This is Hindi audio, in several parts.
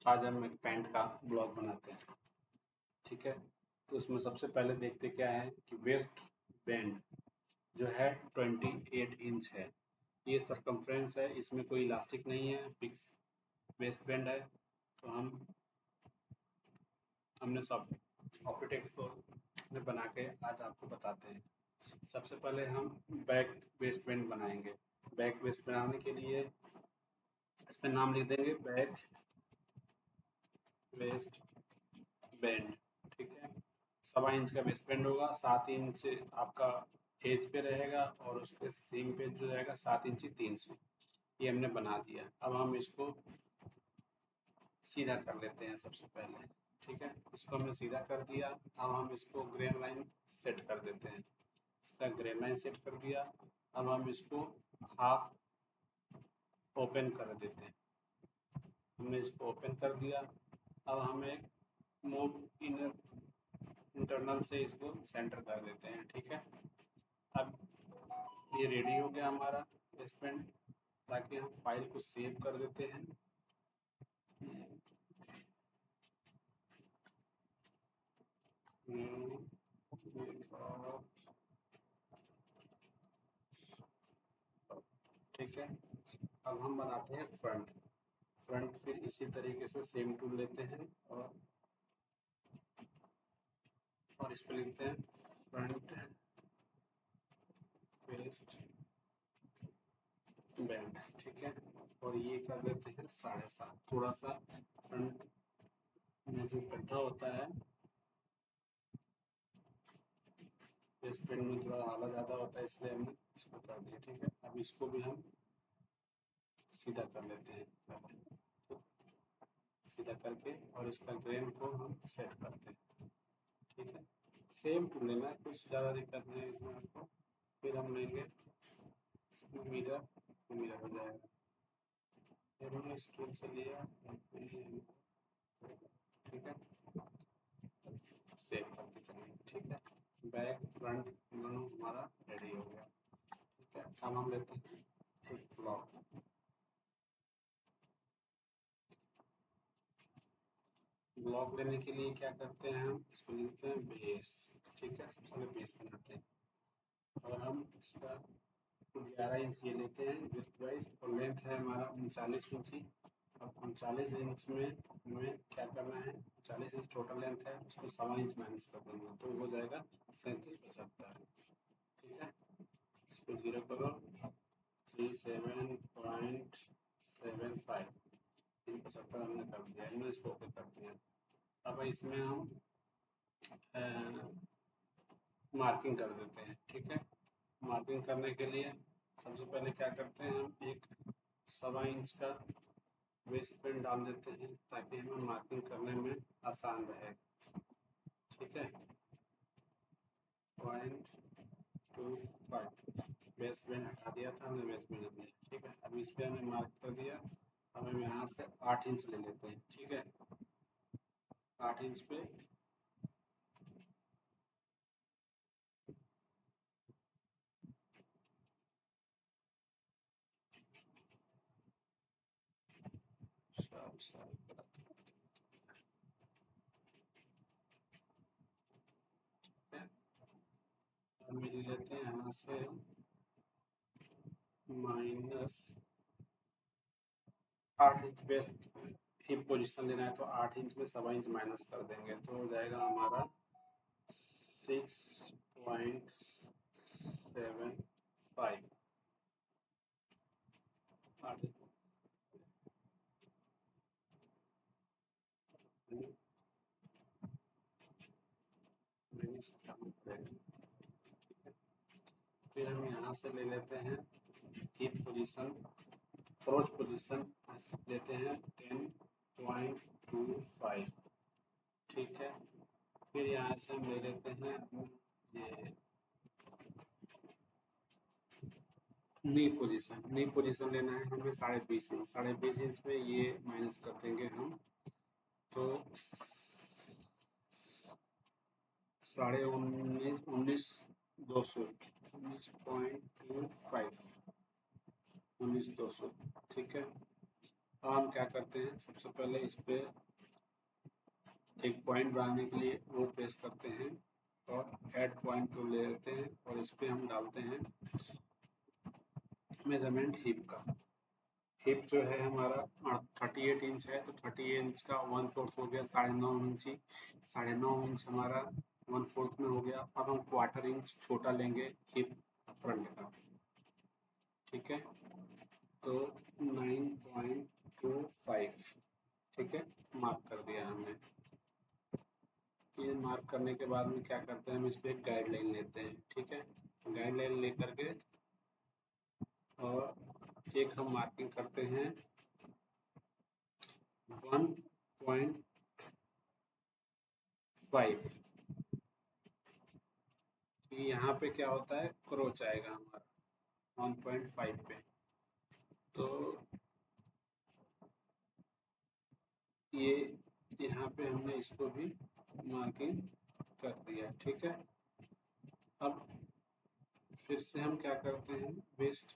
आज हम एक पैंट का ब्लॉग बनाते हैं। ठीक है, तो उसमें सबसे पहले देखते क्या है कि वेस्ट बैंड जो है 28 इंच है। ये सरकमफ्रेंस है, इसमें कोई इलास्टिक नहीं है, फिक्स वेस्ट बैंड है। तो हमने सब ऑप्टिक्स को बना के आज आपको बताते हैं। सबसे पहले हम बैक वेस्ट बैंड बनाएंगे। बैक वेस्ट बनाने के लिए इस पे नाम लिख देंगे, बैक वेस्ट बैंड। ठीक है, 1.25 इंच का वेस्ट बैंड होगा, 7 इंच आपका एज पे रहेगा और उसके सीम पे जो रहेगा 7 इंची 300। ये हमने बना दिया। अब हम इसको सीधा कर लेते हैं सबसे पहले। ठीक है, इसको हमने सीधा कर दिया। अब हम इसको ग्रेन लाइन सेट कर देते हैं। इसका ग्रेन लाइन सेट कर दिया। अब हम इसको हाफ ओपन कर देते हैं। हमने इसको ओपन कर दिया। अब हम एक मूव इनर इंटरनल से इसको सेंटर कर देते हैं। ठीक है, अब ये रेडी हो गया हमारा बेसमेंट। ताकि हम फाइल को सेव कर देते हैं। ठीक है, अब हम बनाते हैं फ्रंट। फ्रंट फिर इसी तरीके से सेम टूल लेते हैं और इस पे लिखते हैं फ्रंट वेस्ट बैंड। ठीक है, और ये कर देते हैं 7.5। थोड़ा सा फ्रंट में जो गड्ढा होता है वेस्ट बैंड में थोड़ा आला ज़्यादा होता है, इसलिए हमने इसको कर दिया। ठीक है, अब इसको भी हम सीधा कर लेते हैं पहले। तो सीधा करके और इसका ग्रेन को हम सेट करते हैं। ठीक है, सेम टूल लेना है, कुछ ज़्यादा दिक्कत नहीं है इसमें आपको। फिर हम लेंगे मिरर, मिरर हो जाएगा। फिर हमने इस टूल से लिया और फिर ये ठीक है, सेव करते चलेंगे। ठीक है, बैक फ्रंट दोनों हमारा रेडी हो गया। ठीक है, अब हम लेते हैं एक ब्लॉक। ब्लॉक लेने के लिए क्या करते हैं, हम इसको लिखते हैं बेस। ठीक है, सबसे पहले बेस बनाते हैं और हम इसका 11 इंच ये लेते हैं विड्थ वाइज, और लेंथ है हमारा 39 इंची। अब 39 इंच में हमें क्या करना है, 40 इंच टोटल लेंथ है, उसमें 1.25 इंच माइनस कर देंगे तो हो जाएगा 37.75। ठीक है, इसको जीरो करो, 37.75 375 हमने कर दिया। हमने इसको ओके कर दिया। अब इसमें हम मार्किंग कर देते हैं। ठीक है, मार्किंग करने के लिए सबसे पहले क्या करते हैं, हम एक 1.25 इंच का वेस्ट पेन डाल देते हैं ताकि हमें मार्किंग करने में आसान रहे। ठीक है, 0.25 बेस बैंड हटा दिया था हमने, बेस बैंड अपने। ठीक है, अब इस पे हमने मार्क कर दिया। अब हम यहाँ से 8 इंच ले लेते हैं। ठीक है, 8 इंच पे हम ले लेते हैं यहाँ से -8 इंच। बेस्ट हिप पोजीशन लेना है तो 8 इंच में 1.25 इंच माइनस कर देंगे तो हो जाएगा हमारा 6.75। 8 माइनस करना पड़ेगा। फिर हम यहाँ से ले लेते हैं हिप पोजीशन, क्रोच पोजीशन लेते हैं 10.25। ठीक है, फिर यहाँ से हम ले लेते हैं ये नी पोजीशन लेना है हमें 20.5 इंच। 20.5 इंच में ये माइनस कर देंगे हम, तो 19.5, 19,200, 19.25, 19,200। ठीक है, अब हम क्या करते हैं, सबसे पहले इस पे एक पॉइंट बनाने के लिए वो प्रेस करते हैं और ऐड पॉइंट को ले लेते हैं और इस पे हम डालते हैं मेजरमेंट हिप का। हिप जो है हमारा 38 इंच है, तो 38 इंच का 1/4 हो गया 9.5 इंच ही। 9.5 इंच हमारा 1/4 में हो गया। अब हम 1/4 इंच छोटा लेंगे हिप फ्रंट का, ठीक है, तो 9.25, ठीक है, मार्क कर दिया हमने। ये मार्क करने के बाद में क्या करते हैं, हम इस पे एक गाइडलाइन लेते हैं, ठीक है, गाइडलाइन लेकर के और एक हम मार्किंग करते हैं 1.5, कि यहाँ पे क्या होता है, क्रोच आएगा हमारा 1.5 पे। तो ये यहाँ पे हमने इसको भी मार्किंग कर दिया, ठीक है। अब फिर से हम क्या करते हैं, वेस्ट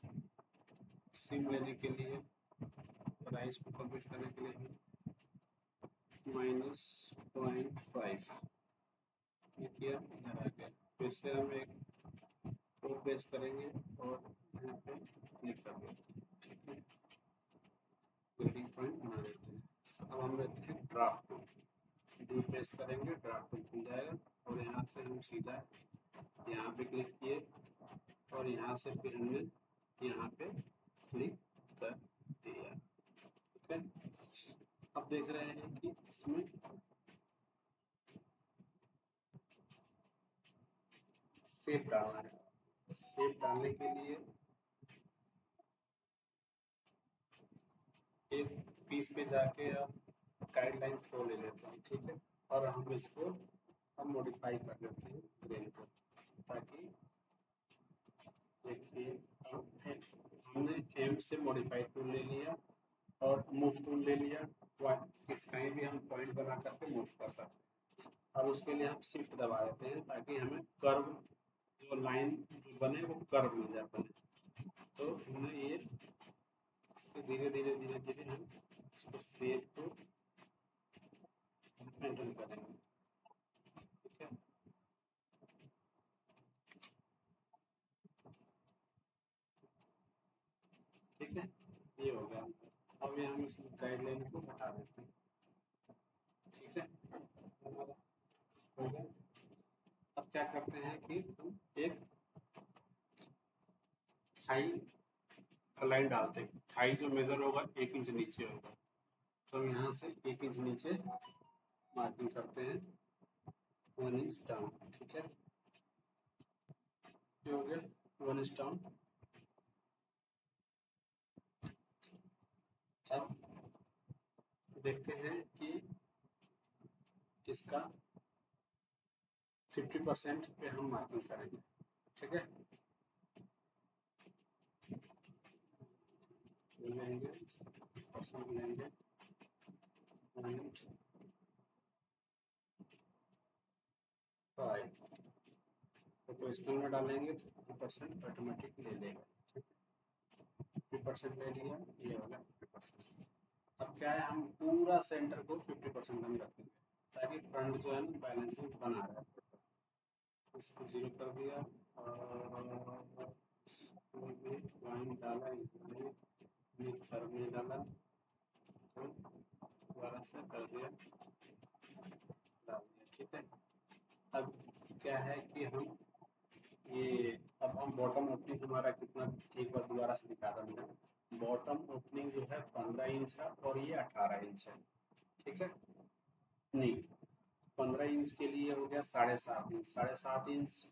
सिम लेने के लिए, राइस को कंप्लीट करने के लिए -0.5 ये किया, इधर आ गया। फिर से हम एक को प्रेस करेंगे और यहाँ पे क्लिक कर देते हैं, ठीक है, ग्रेडिंग पॉइंट बना देते हैं। अब हम लेते हैं ड्राफ्ट टूल, डी प्रेस करेंगे, ड्राफ्ट टूल खुल जाएगा और यहाँ से हम सीधा यहाँ पे क्लिक किए और यहाँ से फिर हमने यहाँ पे क्लिक कर दिया, ठीक है। अब देख रहे हैं कि इसमें शेप डालना है। शेप डालने के लिए एक पीस पे जाके हम गाइडलाइन थ्रो ले लेते हैं, ठीक है, और हम इसको हम मॉडिफाई कर देते हैं ग्रेन को, ताकि देखिए हमने एम से मॉडिफाई टूल ले लिया और मूव टूल ले लिया, कहीं भी हम पॉइंट बना करके मूव कर सकते हैं। अब उसके लिए हम शिफ्ट दबा देते हैं ताकि हमें कर्व जो लाइन बने वो कर्व में जा बने। तो हमने ये इसको धीरे धीरे धीरे धीरे हम इसको शेप को मेंटेन करेंगे, ठीक है। ठीक है, ये हो गया। अब ये हम इस गाइडलाइन को हटा देते हैं, ठीक है, हमारा हो गया। अब क्या करते हैं कि हम एक थाई का लाइन डालते हैं। थाई जो मेजर होगा 1 इंच नीचे होगा, तो हम यहाँ से 1 इंच नीचे मार्किंग करते हैं, 1 इंच डाउन, ठीक है, ये हो गया 1 इंच डाउन। अब देखते हैं कि इसका 50% पे हम मार्किंग करेंगे, ठीक है, लेंगे परसेंट लेंगे 0.5, तो क्वेश्चन में डालेंगे तो 50% ऑटोमेटिक ले लेगा, ठीक है, 50% ले लिया, ये होगा 50%। अब क्या है, हम पूरा सेंटर को 50% हम रखेंगे ताकि फ्रंट जो है ना बैलेंसिंग बना रहे। इसको 0 कर दिया और कोई भी पॉइंट डाला इसमें करने डाला, तो दोबारा से कर दिया, डाल दिया, ठीक है। अब क्या है कि हम ये अब हम बॉटम ओपनिंग हमारा कितना, एक बार दोबारा से दिखा रहा हूँ। बॉटम ओपनिंग जो है 15 इंच है और ये 18 इंच है, ठीक है, नहीं 15 इंच के लिए हो गया 7.5 इंच, 7.5 इंच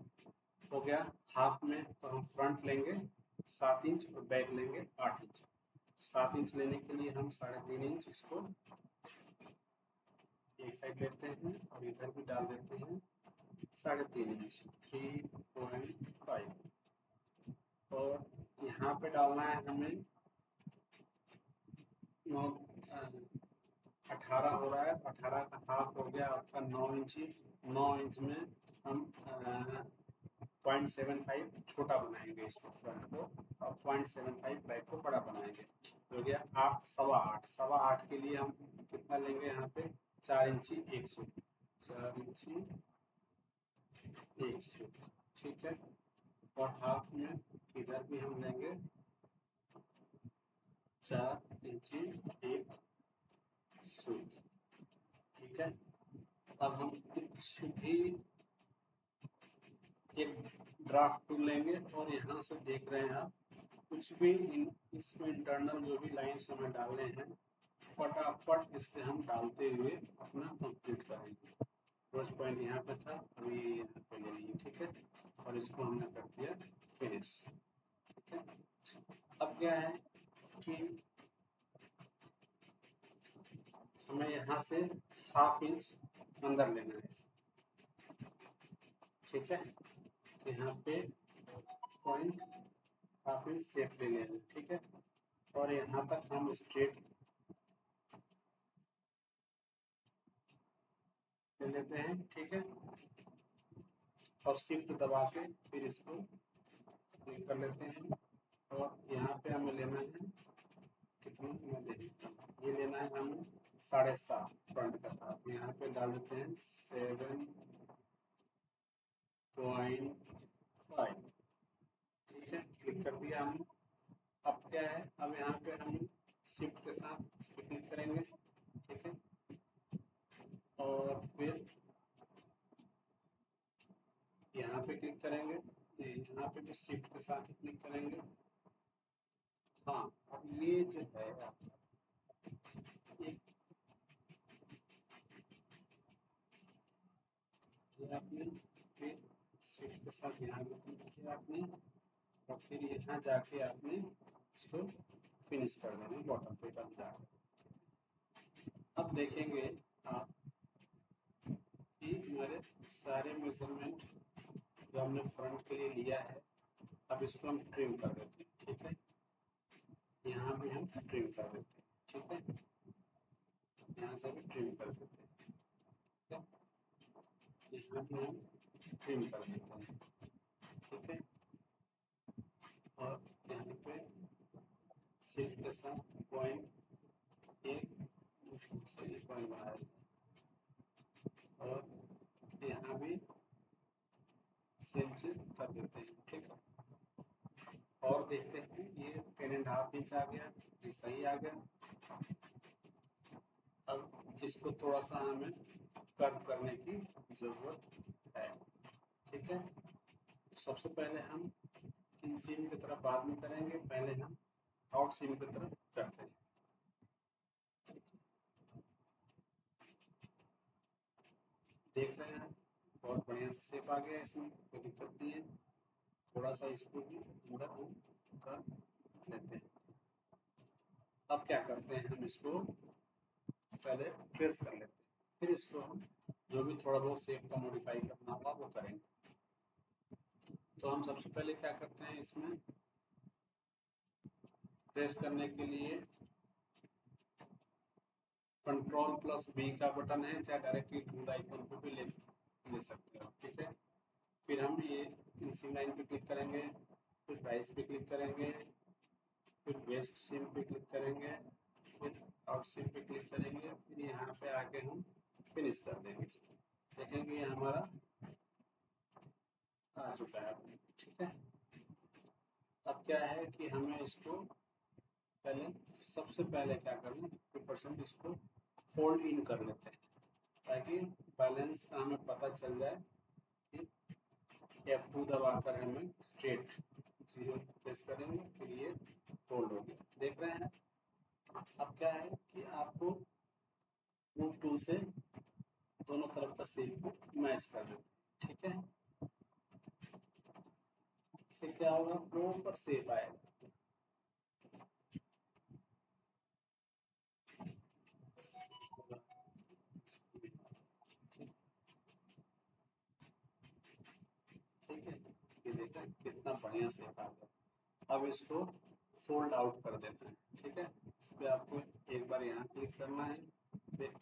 हो गया हाफ में, तो हम फ्रंट लेंगे 7 इंच और बैक लेंगे 8 इंच। 7 इंच लेने के लिए हम 3.5 इंच इसको एक साइड लेते हैं और इधर भी डाल देते हैं 3.5 इंच, 3.5, और यहाँ पे डालना है हमें 9, 18 हो रहा है, 18 का हाफ हो गया आपका 9 इंच। 9 इंच में हम 0.75 छोटा बनाएंगे इसको फ्रंट को, और 0.75 बैक को बड़ा बनाएंगे। हो गया 8, 8.25। 8.25 के लिए हम कितना लेंगे यहाँ पे, 4 इंची 100, 4 इंची 100, ठीक है। और हाफ में इधर भी हम लेंगे 4 इंची 100, ठीक है। अब हम कुछ भी एक ड्राफ्ट टूल लेंगे और यहाँ से देख रहे हैं आप, कुछ भी इसमें इंटरनल जो भी लाइन्स हमें डालने हैं, फटाफट इससे हम डालते हुए अपना कंप्लीट करेंगे। फर्स्ट पॉइंट यहाँ पे था, अभी यहाँ पे ले लीजिए, ठीक है। और इसको हमने कर दिया फिनिश, ठीक है। अब क्या है कि हमें यहाँ से ½ इंच अंदर लेना है, ठीक है। यहाँ पे ½ इंच शेप ले लेना, ठीक है। और यहाँ तक हम स्ट्रेट ले लेते हैं, ठीक है। और शिफ्ट दबा के फिर इसको क्लिक कर लेते हैं। और यहाँ पे हमें लेना है कितनी, मैं देख लेता हूँ, ये लेना है हमें 7.5 फ्रंट का था, तो यहाँ पे डाल देते हैं 7.5, ठीक है। क्लिक कर दिया हमने। अब क्या है, अब यहाँ पे हम शिफ्ट के साथ इस पे क्लिक करेंगे, ठीक है। और फिर यहाँ पे क्लिक करेंगे, यहाँ पे भी शिफ्ट के साथ ही क्लिक करेंगे। हाँ, अब ये जो है ये आपने फिर शिफ्ट के साथ यहाँ पे क्लिक किया आपने, और फिर यहाँ जाके आपने इसको फिनिश कर देना बॉटम पे बन जाए। अब देखेंगे आप कि हमारे सारे मेजरमेंट जो हमने फ्रंट के लिए लिया है, अब इसको हम ट्रिम कर देते हैं, ठीक है। यहाँ भी हम ट्रिम कर देते हैं, ठीक है। यहाँ से भी ट्रिम कर देते हैं, ठीक है। यहाँ भी हम ट्रिम कर देते हैं, ठीक है। और यहाँ पे शिफ्ट के साथ पॉइंट से पॉइंट बनाया, और यहाँ भी सेम चीज कर देते हैं, ठीक है। और देखते हैं, ये 10.5 इंच आ गया, ये सही आ गया। अब इसको थोड़ा सा हमें कर्व करने की जरूरत है, ठीक है। सबसे पहले हम इन सीम की तरफ बाद में करेंगे, पहले हम आउट सीम की तरफ करते हैं। देख रहे हैं बहुत बढ़िया से शेप आ गया, इसमें कोई दिक्कत नहीं है। थोड़ा सा इसको भी अंदर हम कर लेते हैं। अब क्या करते हैं, हम इसको पहले ट्रेस कर लेते हैं, फिर इसको हम जो भी थोड़ा बहुत शेप का मॉडिफाई करना होगा वो करेंगे। तो हम सबसे पहले क्या करते हैं, इसमें ट्रेस करने के लिए Ctrl+V का बटन है, चाहे डायरेक्टली टूल आइकन पे भी ले सकते हो, ठीक है। फिर हम ये इंसिंग लाइन पे क्लिक करेंगे, फिर प्राइस पे क्लिक करेंगे, फिर वेस्ट सीम पे क्लिक करेंगे, फिर आउट सीम पे क्लिक करेंगे, फिर यहाँ पे आके हम फिनिश कर देंगे इसको। देखेंगे ये हमारा आ चुका है, ठीक है। अब क्या है कि हमें इसको पहले सबसे पहले क्या करना, 50% इसको फोल्ड इन कर लेते हैं, ताकि बैलेंस का हमें पता चल जाए कि F2 दबाकर हमें स्ट्रेट 0 प्रेस करेंगे, फिर ये फोल्ड हो गया, देख रहे हैं। अब क्या है कि आपको मूव टूल से दोनों तरफ का शेप को मैच कर देते हैं, ठीक है। इससे क्या होगा, प्रॉपर शेप आएगा। ठीक है, ये देखा कितना बढ़िया शेप आ गया। अब इसको फोल्ड आउट कर देना है, ठीक है। इस पे आपको एक बार यहाँ क्लिक करना है, फिर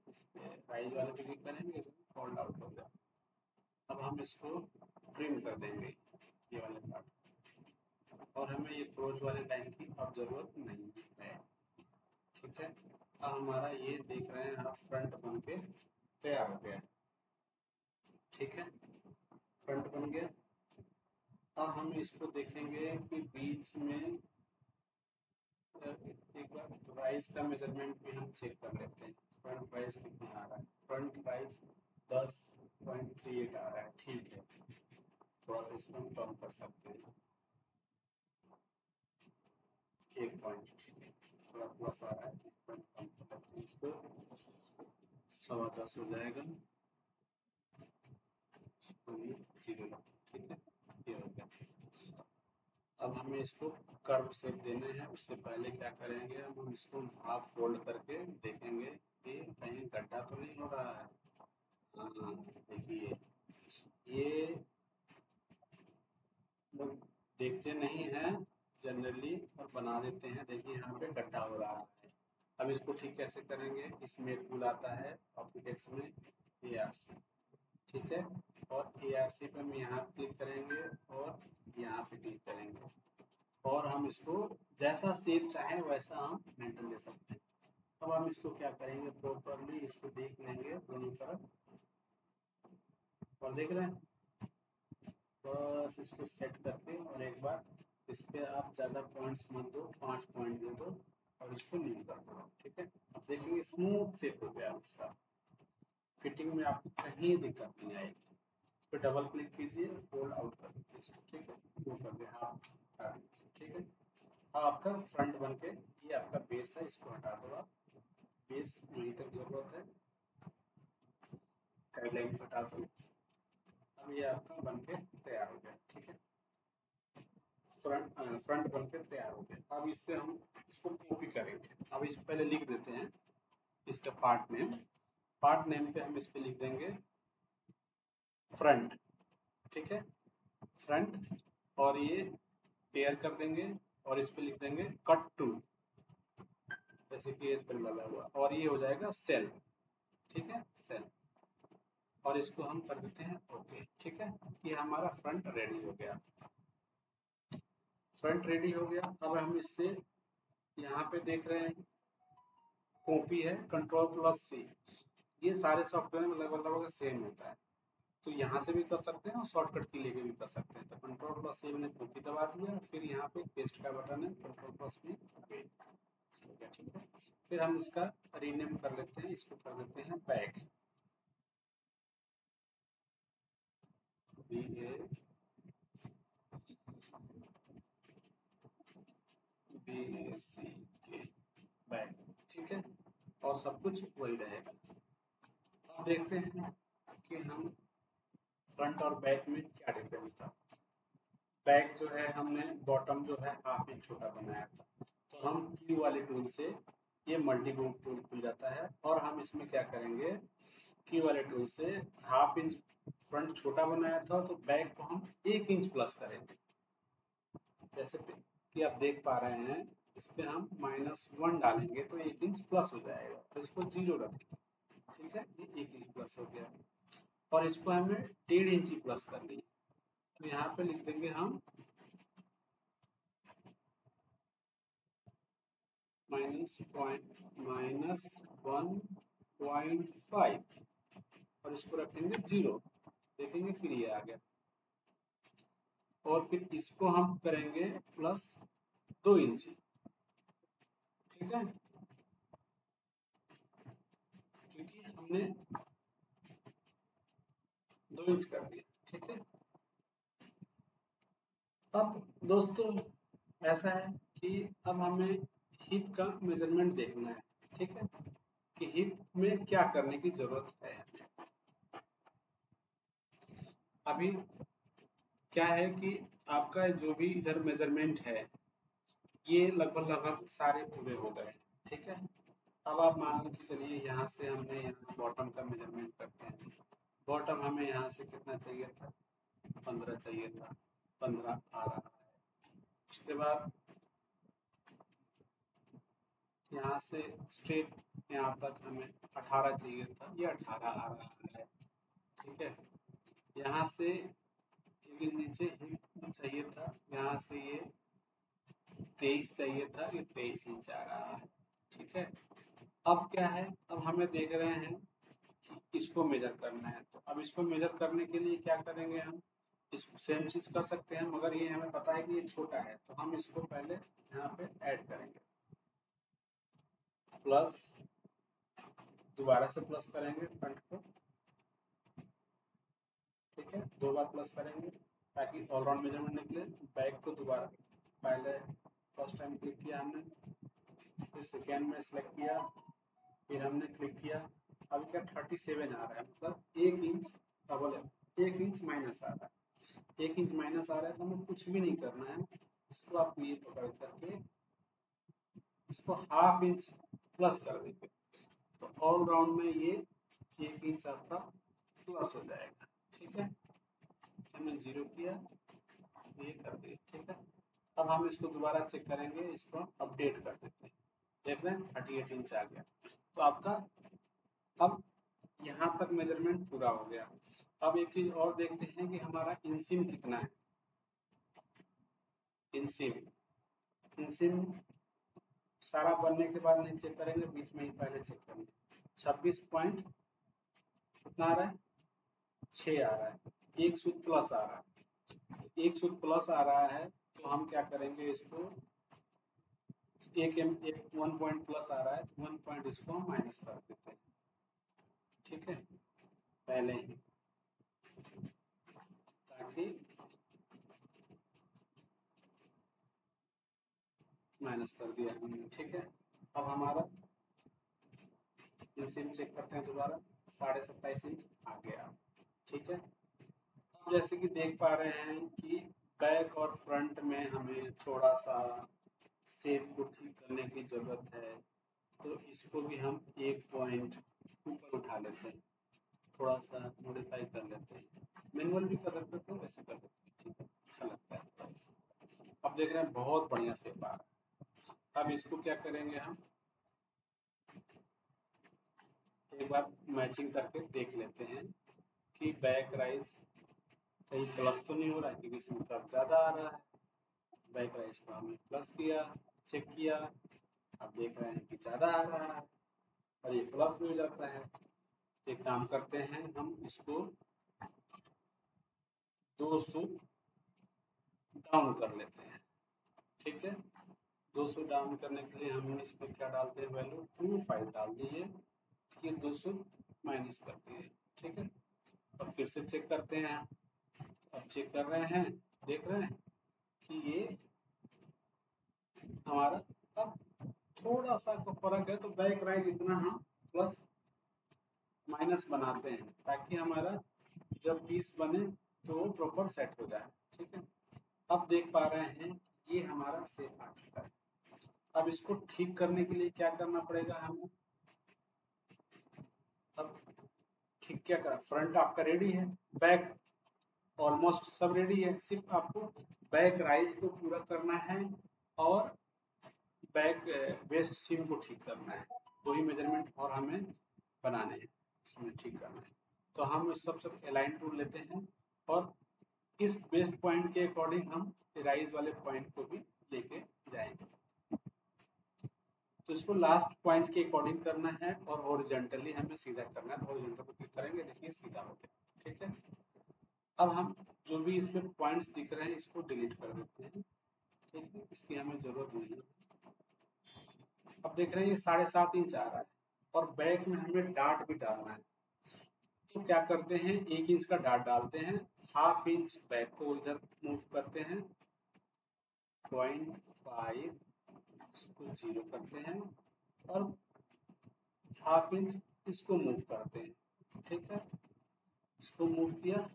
इस पे राइज वाले पे क्लिक करेंगे, फोल्ड आउट हो गया। अब हम इसको ट्रिम कर देंगे ये वाले पार्ट, और हमें ये क्लोज वाले लाइन की अब जरूरत नहीं है। ठीक है, अब हमारा ये देख रहे हैं आप फ्रंट बन के तैयार हो गया। ठीक है, फ्रंट बन गया। अब हम इसको देखेंगे कि बीच में एक बार राइज का मेजरमेंट भी हम चेक कर लेते हैं। फ्रंट राइज कितना आ रहा है? फ्रंट राइज 10.38 आ रहा है। ठीक है, थोड़ा सा इसको हम कम कर सकते हैं, 1 पॉइंट। थोड़ा प्लस आ रहा है, 1 पॉइंट कम कर लेते हैं इसको, 10.15 हो जाएगा, तो ये 0। ठीक है, ये हो गया। अब हमें इसको कर्व शेप देना है, उससे पहले क्या करेंगे, हम इसको हाफ फोल्ड करके देखेंगे कि कहीं गड्ढा तो नहीं हो रहा है। हाँ, देखिए ये लोग देखते नहीं हैं जनरली और बना देते हैं। देखिए यहाँ पे गड्ढा हो रहा है। अब इसको ठीक कैसे करेंगे, इसमें एक टूल आता है ऑप्टिडेक्स में, ARC। ठीक है, और ARC पे हम यहाँ क्लिक करेंगे और यहाँ पे क्लिक करेंगे, और हम इसको जैसा शेप चाहे वैसा हम मेंटेन दे सकते हैं। अब हम इसको क्या करेंगे, प्रॉपरली इसको देख लेंगे दोनों तरफ, और देख रहे हैं, बस इसको सेट करके, और एक बार इस पे आप ज़्यादा पॉइंट्स मत दो, 5 पॉइंट दे दो, और इसको नील कर दो। ठीक है, अब देखेंगे स्मूथ सेट हो गया इसका, फिटिंग में आपको कहीं दिक्कत नहीं आएगी। इस पर डबल क्लिक कीजिए, फोल्ड आउट कर दीजिए इसको। ठीक है, वो कर दिया, हाफ हटा दीजिए। ठीक है, अब आपका फ्रंट बन के, ये आपका बेस है, इसको हटा दो आप, बेस वहीं तक जरूरत है, हेडलाइन हटा दो। अब ये आपका बन के तैयार हो गया। ठीक है, फ्रंट बन के तैयार हो गया। अब इससे हम इसको कॉपी करेंगे। अब इस पहले लिख देते हैं इसका पार्ट नेम। पार्ट नेम पे हम इस पे लिख देंगे फ्रंट। ठीक है, फ्रंट, और ये पेयर कर देंगे, और इस पे लिख देंगे कट टू, जैसे कि इस पर लगा हुआ, और ये हो जाएगा सेल। ठीक है, सेल, और इसको हम कर देते हैं ओके। ठीक है, ये हमारा फ्रंट रेडी हो गया। फ्रंट रेडी हो गया। अब हम इससे यहाँ पे देख रहे हैं कॉपी है, Ctrl+C। ये सारे सॉफ्टवेयर में लगभग सेम होता है, तो यहाँ से भी कर सकते हैं और शॉर्टकट की लेके भी कर सकते हैं। तो Ctrl+C मैंने कॉपी दबा दिया, फिर यहाँ पे पेस्ट का बटन है, Ctrl+V पेस्ट हो गया। ठीक है, फिर हम इसका रीनेम कर लेते हैं, इसको कर देते हैं बैक, BACK, बैक। ठीक है, और सब कुछ वही रहेगा। अब देखते हैं कि हम फ्रंट और बैक में क्या डिफरेंस था। बैक जो है हमने बॉटम जो है हाफ इंच छोटा बनाया था, तो हम क्यू वाले टूल से, ये मल्टी ग्रुप टूल खुल जाता है, और हम इसमें क्या करेंगे, क्यू वाले टूल से हाफ इंच फ्रंट छोटा बनाया था, तो बैक को हम 1 इंच प्लस करेंगे। जैसे कि आप देख पा रहे हैं, इस पे हम -1 डालेंगे तो 1 इंच प्लस हो जाएगा, तो इसको 0 रखेंगे। ठीक है, ये 1 इंच प्लस हो गया, और इसको हमें 1.5 इंच प्लस करनी है, तो यहाँ पे लिख देंगे हम -1.5, और इसको रखेंगे 0। देखेंगे फिर ये आ गया, और फिर इसको हम करेंगे +2 इंच। ठीक है, क्योंकि हमने 2 इंच कर दिया। ठीक है, अब दोस्तों ऐसा है कि अब हमें हिप का मेजरमेंट देखना है। ठीक है, कि हिप में क्या करने की जरूरत है। अभी क्या है कि आपका जो भी इधर मेजरमेंट है, ये लगभग सारे पूरे हो गए। ठीक है, अब आप मान के चलिए, यहाँ से हमने यहाँ बॉटम का मेजरमेंट करते हैं। बॉटम हमें यहाँ से कितना चाहिए था, 15 चाहिए था, 15 आ रहा है। उसके बाद यहाँ से स्ट्रेट यहाँ तक हमें 18 चाहिए था, ये 18 आ रहा है। ठीक है, यहाँ से एक इंच नीचे ही चाहिए था, यहाँ से ये 23 चाहिए था, ये 23 इंच आ रहा है। ठीक है, अब क्या है, अब हमें देख रहे हैं कि इसको मेजर करना है, तो अब इसको मेजर करने के लिए क्या करेंगे, हम इसको सेम चीज कर सकते हैं, मगर ये हमें पता है कि ये छोटा है, तो हम इसको पहले यहाँ पे ऐड करेंगे, प्लस, दोबारा से प्लस करेंगे फ्रंट को। ठीक है, 2 बार प्लस करेंगे ताकि ऑलराउंड मेजरमेंट निकले। बैक को दोबारा, पहले फर्स्ट टाइम क्लिक किया हमने, फिर सेकेंड में सेलेक्ट किया, फिर हमने क्लिक किया। अब क्या 37 आ रहा है, मतलब 1 इंच डबल है, 1 इंच माइनस आ रहा है, 1 इंच माइनस आ रहा है, तो हमें कुछ भी नहीं करना है, तो आप ये पकड़ करके इसको हाफ इंच प्लस कर देंगे, तो ऑल राउंड में ये 1 इंच आपका प्लस हो जाएगा। ठीक है, हमने 0 किया, ये कर दिया। ठीक है, अब हम इसको दोबारा चेक करेंगे, इसको अपडेट कर देते हैं, देख रहे हैं 38 इंच आ गया। तो आपका अब यहाँ तक मेजरमेंट पूरा हो गया। अब एक चीज और देखते हैं कि हमारा इंसिम कितना है। इंसिम, इंसिम सारा बनने के बाद नहीं चेक करेंगे, बीच में ही पहले चेक करेंगे। 26 पॉइंट कितना आ रहा है, 6 आ रहा है, 1 सूत्र प्लस आ रहा है, 1 सूत्र प्लस आ रहा है, तो हम क्या करेंगे, इसको एक 1 पॉइंट प्लस आ रहा है, तो 1 पॉइंट इसको हम माइनस कर देते हैं। ठीक है, पहले ही, ताकि माइनस कर दिया हमने। ठीक है, अब हमारा इंसिम चेक करते हैं दोबारा, 27.5 इंच आ गया। ठीक है, अब जैसे कि देख पा रहे हैं कि बैक और फ्रंट में हमें थोड़ा सा शेप को ठीक करने की जरूरत है, तो इसको भी हम 1 पॉइंट ऊपर उठा लेते हैं, थोड़ा सा मॉडिफाई कर लेते हैं, मैनुअल भी कर सकते थे, वैसे कर लेते हैं। ठीक है, अच्छा लगता है थोड़ा सा। अब देख रहे हैं बहुत बढ़िया शेप आ रहा है। अब इसको क्या करेंगे, हम एक बार मैचिंग करके देख लेते हैं कि बैक राइज कहीं प्लस तो नहीं हो रहा है, क्योंकि इसमें कर्व ज्यादा आ रहा है। बैक राइज को हमने प्लस किया, चेक किया, अब देख रहे हैं कि ज्यादा आ रहा है, और ये प्लस भी हो जाता है। एक काम करते हैं, हम इसको 200 डाउन कर लेते हैं। ठीक है, 200 डाउन करने के लिए हम इसमें क्या डालते हैं, वैल्यू 25 डाल दिए, ये 200 माइनस कर दिए। ठीक है, और फिर से चेक करते हैं। अब चेक कर रहे हैं, देख रहे हैं कि ये हमारा अब थोड़ा सा का फर्क है, तो बैक राइट इतना हम प्लस माइनस बनाते हैं, ताकि हमारा जब पीस बने तो वो प्रॉपर सेट हो जाए। ठीक है, अब देख पा रहे हैं ये हमारा शेप आ चुका है। अब इसको ठीक करने के लिए क्या करना पड़ेगा हमें, अब ठीक क्या करा, फ्रंट आपका रेडी है, बैक ऑलमोस्ट सब रेडी है, सिर्फ आपको बैक राइज को पूरा करना है और बैक वेस्ट सीम को ठीक करना है। 2 ही मेजरमेंट और हमें बनाने हैं, इसमें ठीक करना है। तो हम इस सबसे अलाइन टूल लेते हैं, और इस बेस्ट पॉइंट के अकॉर्डिंग हम राइज वाले पॉइंट को भी लेके जाएंगे। तो इसको लास्ट पॉइंट के अकॉर्डिंग करना है, और हॉरिजॉन्टली हमें सीधा करना है, तो हॉरिजॉन्टल पे क्लिक करेंगे, देखिए सीधा हो गया। ठीक है, अब हम जो भी इसमें पॉइंट्स दिख रहे हैं इसको डिलीट कर देते हैं। ठीक है, इसकी हमें जरूरत नहीं है। अब देख रहे हैं ये 7.5 इंच आ रहा है, और बैक में हमें डार्ट भी डालना है, तो क्या करते हैं, 1 इंच का डार्ट डालते हैं, हाफ इंच बैक को इधर मूव करते हैं, 0.5 इसको 0 करते हैं, और हाफ इंच इसको मूव करते हैं। ठीक है, इसको मूव किया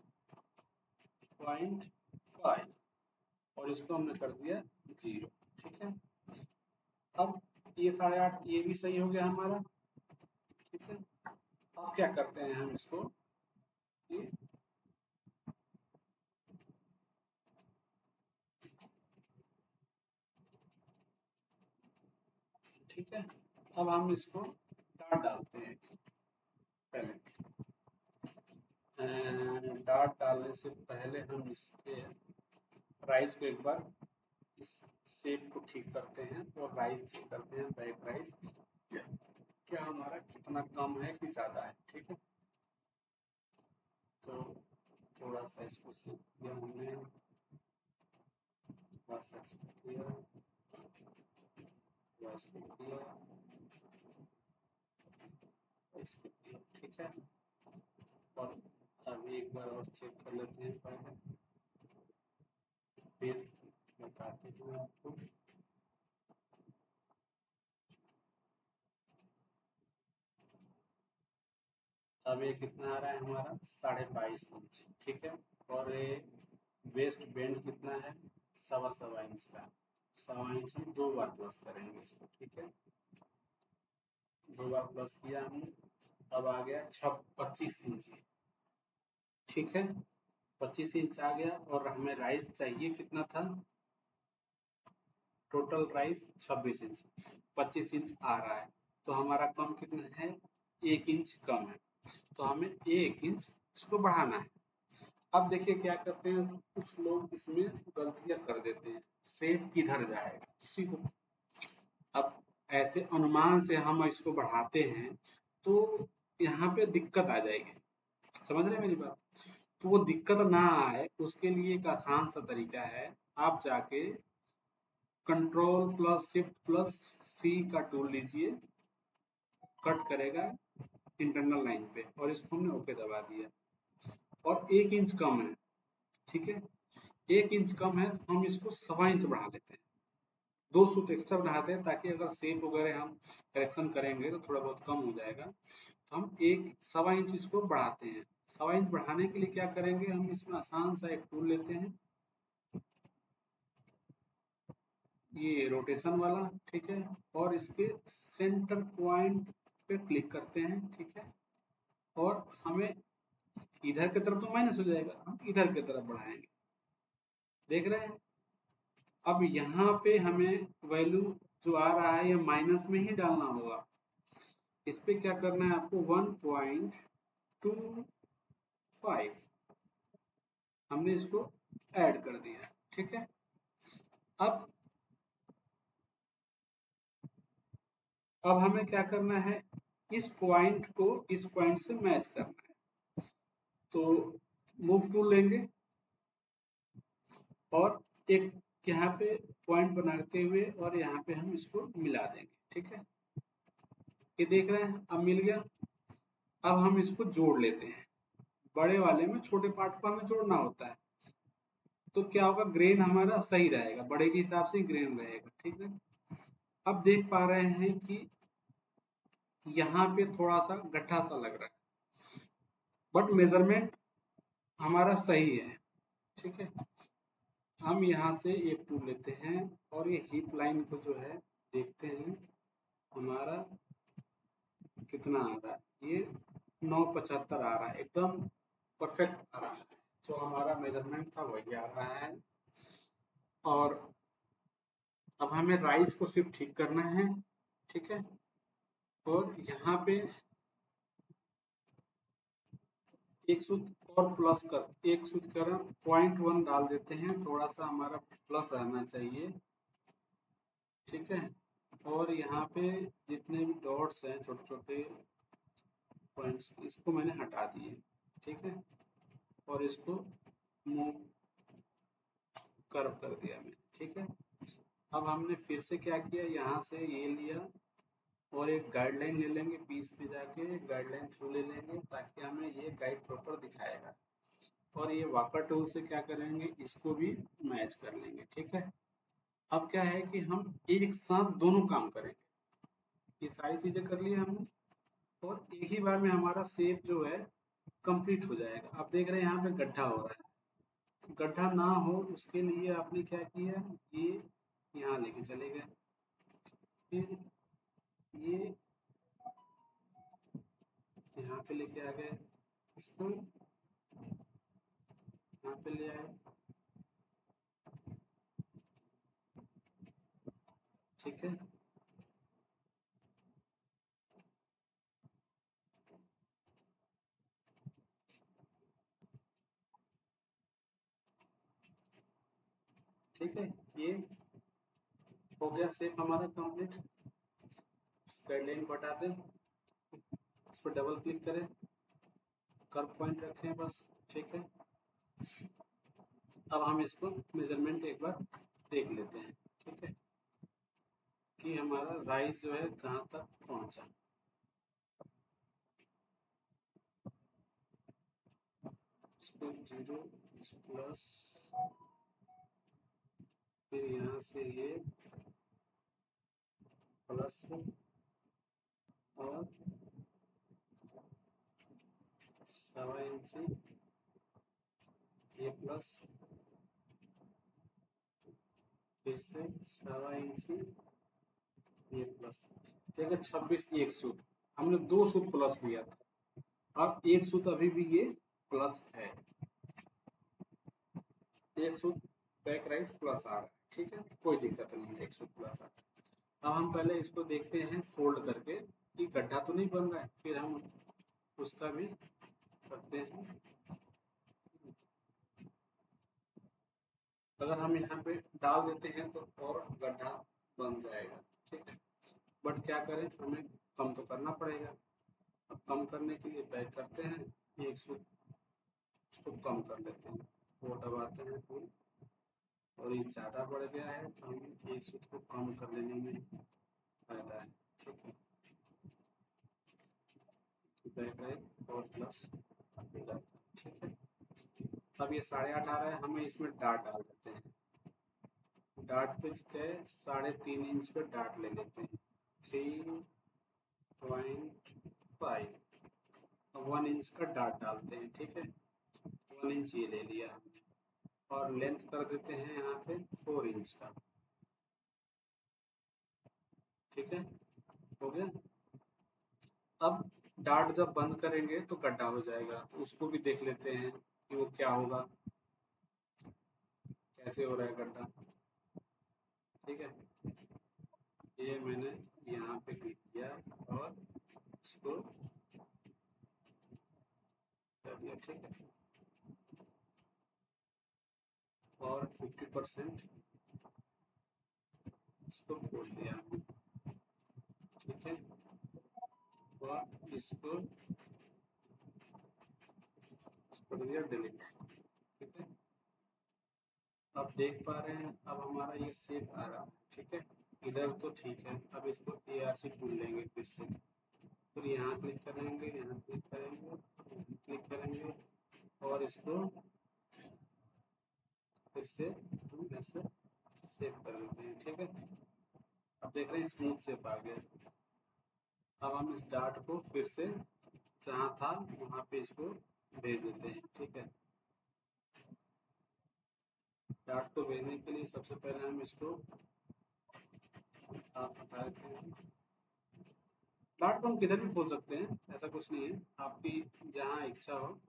0.5, और इसको हमने कर दिया 0। ठीक है, अब ये 8.5 ये भी सही हो गया हमारा। ठीक है, अब क्या करते हैं, हम इसको ये ठीक है, अब हम इसको डार्ट डालते हैं। पहले डार्ट डालने करने से पहले हम इसके राइज को एक बार इस शेप को ठीक करते हैं और राइज चेक करते हैं, बैक राइज क्या हमारा कितना कम है कि ज़्यादा है। ठीक है, तो थोड़ा सा इसको ठीक किया हमने, थोड़ा सा इसको किया, थोड़ा इसको किया, इसको किया। ठीक है, और अभी एक बार और चेक कर लेते हैं पहले, फिर बताते हैं आपको। अब ये कितना आ रहा है हमारा 22.5 इंच। ठीक है, और ये वेस्ट बेंड कितना है, 1.25 इंच का। 1.25 इंच हम 2 बार प्लस करेंगे इसको। ठीक है, 2 बार प्लस किया हमने, अब आ गया 25 इंच। ठीक है, 25 इंच आ गया, और हमें राइज चाहिए कितना था, टोटल राइज 26 इंच। 25 इंच आ रहा है, तो हमारा कम कितना है, 1 इंच कम है, तो हमें 1 इंच इसको बढ़ाना है। अब देखिए क्या करते हैं, कुछ लोग इसमें गलतियां कर देते हैं, सेब किधर जाएगा किसी को, अब ऐसे अनुमान से हम इसको बढ़ाते हैं तो यहाँ पे दिक्कत आ जाएगी। समझ रहे हैं मेरी बात? तो वो दिक्कत ना आए उसके लिए एक आसान सा तरीका है, आप जाके कंट्रोल प्लस शिफ्ट प्लस सी का टूल लीजिए, कट करेगा इंटरनल लाइन पे, और इसको हमने ओके दबा दिया, और 1 इंच कम है। ठीक है, 1 इंच कम है तो हम इसको 1.25 इंच बढ़ा लेते हैं, 2 सूत एक्स्ट्रा बढ़ाते हैं, ताकि अगर शेप वगैरह हम करेक्शन करेंगे तो थोड़ा बहुत कम हो जाएगा। तो हम 1.25 इंच इसको बढ़ाते हैं। 1.25 इंच बढ़ाने के लिए क्या करेंगे, हम इसमें आसान सा एक टूल लेते हैं, ये रोटेशन वाला। ठीक है, और इसके सेंटर पॉइंट पे क्लिक करते हैं। ठीक है, और हमें इधर की तरफ तो माइनस हो जाएगा, हम इधर की तरफ बढ़ाएंगे, देख रहे हैं। अब यहाँ पे हमें वैल्यू जो आ रहा है ये माइनस में ही डालना होगा। इस पे क्या करना है आपको, 1.25 हमने इसको ऐड कर दिया। ठीक है, अब हमें क्या करना है, इस पॉइंट को इस पॉइंट से मैच करना है। तो मूव टूल लेंगे, और एक यहाँ पे पॉइंट बनाते हुए और यहाँ पे हम इसको मिला देंगे। ठीक है, ये देख रहे हैं, अब मिल गया। अब हम इसको जोड़ लेते हैं, बड़े वाले में छोटे पार्ट को हमें जोड़ना होता है, तो क्या होगा, ग्रेन हमारा सही रहेगा, बड़े के हिसाब से ग्रेन रहेगा। ठीक है, अब देख पा रहे हैं कि यहाँ पे थोड़ा सा गड्ढा सा लग रहा है, बट मेजरमेंट हमारा सही है। ठीक है, हम यहाँ से एक टूल लेते हैं, और ये हिप लाइन को जो है देखते हैं हमारा कितना आ रहा है, ये 9.75 आ रहा है, एकदम परफेक्ट आ रहा है, जो हमारा मेजरमेंट था वही आ रहा है। और अब हमें राइस को सिर्फ ठीक करना है। ठीक है, और यहाँ पे एक सूत्र और प्लस कर, एक सूत्र कर 0.1 डाल देते हैं, थोड़ा सा हमारा प्लस रहना चाहिए। ठीक है, और यहाँ पे जितने भी डॉट्स हैं छोटे छोटे पॉइंट्स, इसको मैंने हटा दिए। ठीक है, और इसको मूव कर्व कर दिया मैंने। ठीक है, अब हमने फिर से क्या किया, यहाँ से ये लिया और एक गाइडलाइन ले लेंगे, बीच में जाके गाइडलाइन थ्रू ले लेंगे, ताकि हमें ये गाइड प्रॉपर दिखाएगा। और ये वाकर टूल से क्या करेंगे, इसको भी मैच कर लेंगे। ठीक है, अब क्या है कि हम एक साथ दोनों काम करेंगे, ये सारी चीजें कर ली हमने, और एक ही बार में हमारा शेप जो है कंप्लीट हो जाएगा। अब देख रहे हैं यहाँ पे गड्ढा हो रहा है, गड्ढा ना हो उसके लिए आपने क्या किया, ये यहाँ लेके चले गए, फिर ये यहाँ पे लेके आ गए, इसको यहाँ पे ले आए। ठीक है, ठीक है, ये हो गया शेप हमारा कंप्लीट। गाइडलाइन को हटा दें, इस पर डबल क्लिक करें, कर्व पॉइंट रखें बस। ठीक है, अब हम इसको मेजरमेंट एक बार देख लेते हैं। ठीक है, कि हमारा राइज जो है कहाँ तक पहुंचा। इसको 0 प्लस, फिर यहाँ से ये प्लस और 1.25 इंच ये प्लस, फिर से 1.25 इंच ये प्लस। देखिए 26 एक सूत, हमने 2 सूत प्लस लिया था, अब एक सूत अभी भी ये प्लस है, एक सूत बैक राइज प्लस आ रहा है। ठीक है, कोई दिक्कत नहीं है, एक सूत प्लस आ रहा है। अब हम पहले इसको देखते हैं फोल्ड करके कि गड्ढा तो नहीं बन रहा है, फिर हम उसका भी करते हैं। अगर हम यहाँ पे डाल देते हैं तो और गड्ढा बन जाएगा। ठीक है, बट क्या करें, हमें कम तो करना पड़ेगा। अब कम करने के लिए बैक करते हैं, एक सूत इसको कम कर लेते हैं, वो दबाते हैं फुल, और ये ज़्यादा बढ़ गया है तो हम एक सूत को कम कर लेने में फायदा है। ठीक है, बैक राइट और प्लस ठीक है, अब ये 8.5 आ रहा है, हमें इसमें डाट डाल देते हैं। डाट पे गए 3.5 इंच पे डाट ले लेते हैं, 3.5, 1 इंच का डाट डालते हैं। ठीक है, 1 इंच ये ले लिया हमने, और लेंथ कर देते हैं यहाँ पे 4 इंच का। ठीक है, हो गया। अब डाट जब बंद करेंगे तो गड्ढा हो जाएगा, तो उसको भी देख लेते हैं कि वो क्या होगा, कैसे हो रहा है गड्ढा। ठीक है, ये मैंने यहाँ पे क्लिक किया और इसको कर दिया। ठीक है, और 50% इसको खोल दिया। ठीक है, और इसको कर दिया डिलीट। ठीक है, अब देख पा रहे हैं, अब हमारा ये शेप आ रहा है। ठीक है, इधर तो ठीक है, अब इसको ARC टूल लेंगे फिर से, फिर यहाँ क्लिक करेंगे, यहाँ क्लिक करेंगे, यहाँ क्लिक करेंगे, और इसको फिर से हम ऐसे सेव कर देते हैं। ठीक है, अब देख रहे हैं स्मूथ शेप आ गया। अब हम इस डाट को फिर से जहाँ था वहाँ पे इसको भेज देते हैं। ठीक है, डाट को भेजने के लिए सबसे पहले हम इसको आप हटा देते हैं। डाट को हम किधर भी खोल सकते हैं, ऐसा कुछ नहीं है, आपकी जहाँ इच्छा हो,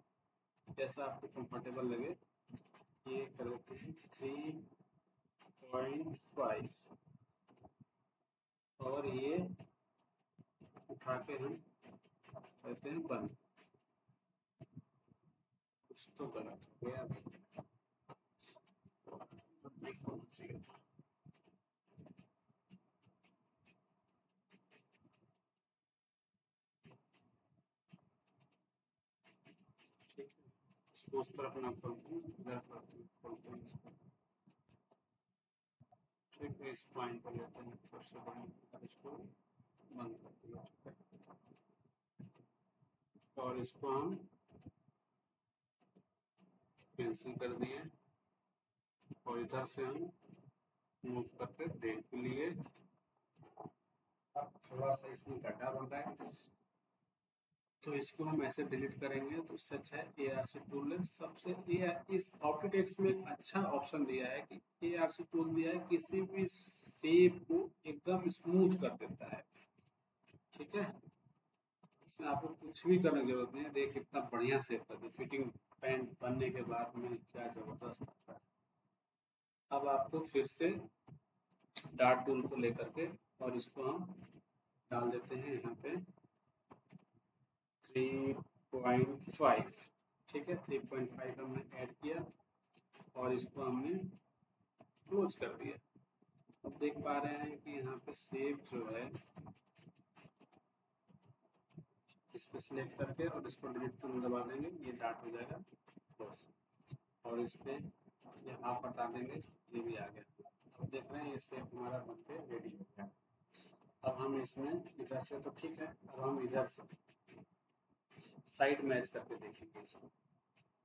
जैसा आपको कंफर्टेबल लगे। ये कर देते हैं 3.5, और ये उठा के हम कहते हैं बंद। कुछ तो गलत हो गया भाई, ठीक है, इसको उस तरफ ना खोलते हैं, इधर खोलते हैं इसको। ठीक है, इस पॉइंट पर लेते हैं सबसे बड़ा, और इसको बंद कर दिया। ठीक है, और इसको हम कैंसिल कर दिए, और इधर से हम मूव करके देख लिए। अब थोड़ा सा इसमें गड्ढा बन रहा है, तो इसको हम ऐसे डिलीट करेंगे, तो इससे अच्छा है ARC टूल है। सबसे ये इस ऑप्टिटेक्स में एक अच्छा ऑप्शन दिया है कि ARC टूल दिया है, किसी भी शेप को एकदम स्मूथ कर देता है। ठीक है, आपको कुछ भी करने की जरूरत नहीं है। देखिए कितना बढ़िया शेप कर दिया, फिटिंग पैंट बनने के बाद में क्या जबरदस्त लगता है। अब आपको फिर से डार्ट टूल को लेकर के, और इसको हम डाल देते हैं यहाँ पे 3.5। ठीक है, 3.5 हमने ऐड किया, और इसको हमने क्लोज कर दिया। अब देख पा रहे हैं कि यहाँ पे सेव जो है, इस पे सिलेक्ट करके और इसको डिलीट टूल दबा देंगे, ये डाट हो जाएगा क्लोज। और इस पे ये हाफ हटा देंगे, ये भी आ गया। अब देख रहे हैं ये सेव हमारा बन के रेडी हो गया। अब हम इसमें इधर से तो ठीक है, अब हम इधर से साइड मैच करके देखेंगे इसको।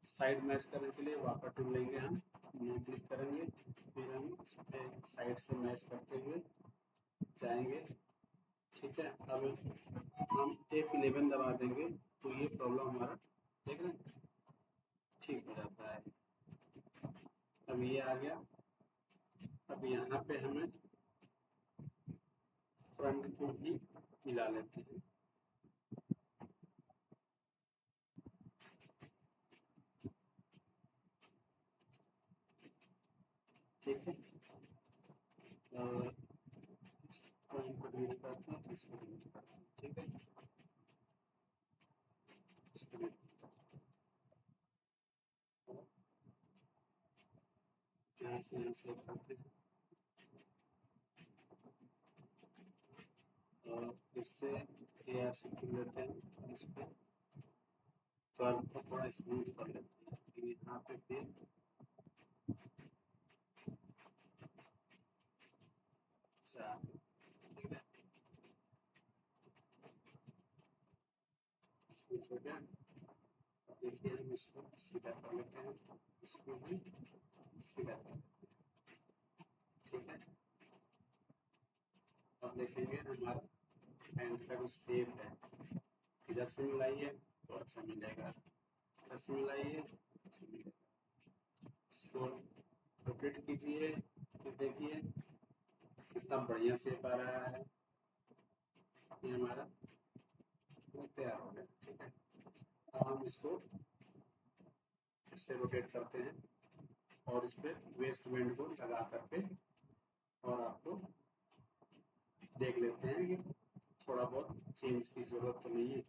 साइड मैच करने के लिए वापर टूल लेंगे, हम न्यू क्लिक करेंगे, फिर हम इस पे साइड से मैच करते हुए जाएंगे। ठीक है, अब हम F11 दबा देंगे तो ये प्रॉब्लम हमारा देख रहे हैं ठीक हो जाता है। अब ये आ गया। अब यहाँ पे हमें फ्रंट को भी मिला लेते हैं। ठीक है, और इसको इनको डिलीट करते हैं, इसको डिलीट करते हैं। ठीक है, इसको डिलीट यहाँ से करते हैं और फिर से AR से चुन लेते हैं और इस पे कर्व को थोड़ा स्मूथ कर लेते हैं। फिर यहाँ पे फिर ठीक है, स्मूथ हो गया। अब देखिए हम इसको सीधा कर लेते हैं, इसको भी सीधा कर लेते हैं। ठीक है, अब देखेंगे हमारा पैंट का जो शेप है, इधर से मिलाइए तो अच्छा मिलेगा, इधर से मिलाइए तो अच्छा मिलेगा। इसको रोटेट कीजिए तो देखिए कितना बढ़िया शेप आ रहा है। ये हमारा तैयार हो गया। ठीक है, अब हम इसको फिर से रोटेट करते हैं और इस पे वेस्ट बैंड को लगा करके और आपको देख लेते हैं कि थोड़ा बहुत चेंज की जरूरत तो नहीं है।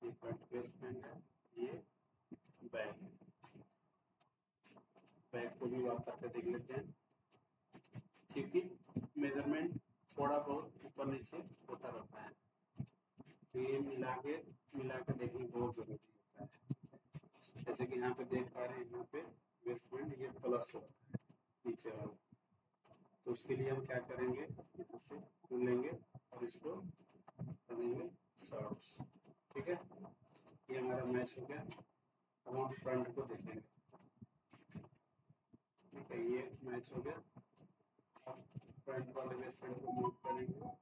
ये फ्रंट वेस्ट बैंड है, ये बैक है। बैक को भी वाक करके देख लेते हैं, क्योंकि मेजरमेंट थोड़ा बहुत ऊपर नीचे होता रहता है, तो ये मिला के देखना बहुत जरूरी होता है। जैसे कि यहाँ पे देख पा रहे हैं, यहाँ पे वेस्ट बैंड ये प्लस हो रहा है नीचे वाला, तो उसके लिए हम क्या करेंगे, यहाँ से चुन लेंगे और इसको करेंगे शॉर्ट्स। ठीक है, ये हमारा मैच हो गया। अब हम फ्रंट को देखेंगे। ठीक है, ये मैच हो गया। अब फ्रंट वाले वेस्ट बैंड को मूव करेंगे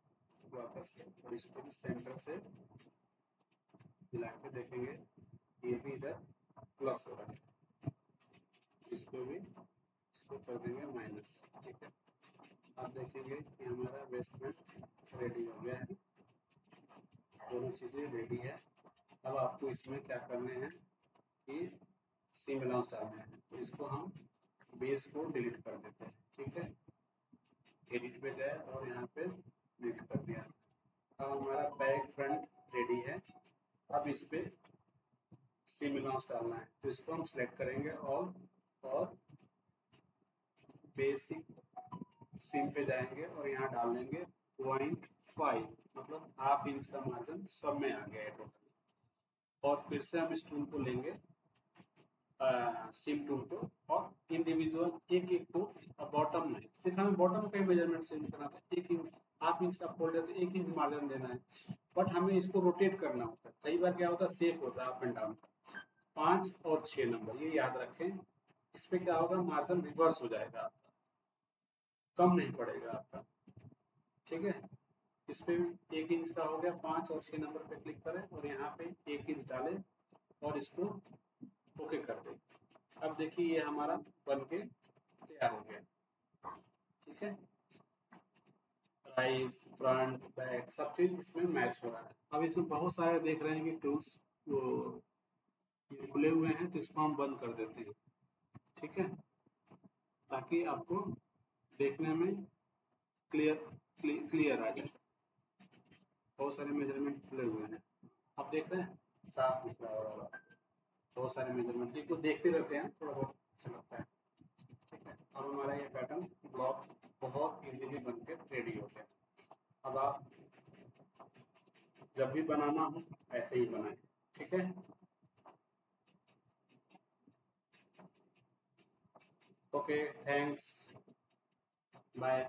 वापस से और इसको भी सेंटर से मिला के देखेंगे, ये भी इधर प्लस हो रहा है, इसको भी इसको कर देंगे माइनस। ठीक है, अब देखेंगे कि हमारा वेस्ट बैंड रेडी हो गया है, दोनों चीज़ें रेडी है। अब आपको इसमें क्या करने हैं कि सिम अलाउंस डालने हैं, तो इसको हम बेस को डिलीट कर देते हैं। ठीक है, एडिट पे गए और यहाँ पे डिलीट कर दिया। अब हमारा बैक फ्रंट रेडी है। अब इस पे सिम अलाउंस डालना है, तो इसको हम सिलेक्ट करेंगे और बेसिक सिम पे जाएंगे और यहाँ डाल देंगे 0.5, मतलब हाफ इंच का मार्जिन सब में आ गया है टोटल। और फिर से हम इस टूल को लेंगे, सिम टूल को, और इंडिविजुअल एक एक को बॉटम में सिर्फ हमें बॉटम का मेजरमेंट चेंज करना था। 1 इंच हाफ इंच का फोल्ड है तो 1 इंच मार्जिन देना है, बट हमें इसको रोटेट करना होता है। कई बार क्या होता है, सेप होता है अप एंड डाउन का। 5 और 6 नंबर ये याद रखें, इस पे क्या होगा, मार्जिन रिवर्स हो जाएगा आपका, कम नहीं पड़ेगा आपका। ठीक है, इस पे 1 इंच का हो गया, 5 और 6 नंबर पे क्लिक करें और यहाँ पे 1 इंच डालें और इसको ओके कर दें। अब देखिए ये हमारा बन के तैयार हो गया। ठीक है, प्राइस फ्रंट बैक सब चीज इसमें मैच हो रहा है। अब इसमें बहुत सारे देख रहे हैं कि टूल्स वो ये खुले हुए हैं, तो इसको हम बंद कर देते हैं। ठीक है, ताकि आपको देखने में क्लियर क्लियर आ जाए। बहुत सारे मेजरमेंट खुले हुए हैं, आप देख रहे हैं, साफ दिख रहा होगा। बहुत सारे मेजरमेंट को देखते रहते हैं, थोड़ा बहुत अच्छा लगता है। ठीक है, अब हमारा ये पैटर्न ब्लॉक बहुत इजीली बनकर रेडी हो गया। अब आप जब भी बनाना हो ऐसे ही बनाएं। ठीक है, ओके, थैंक्स, बाय।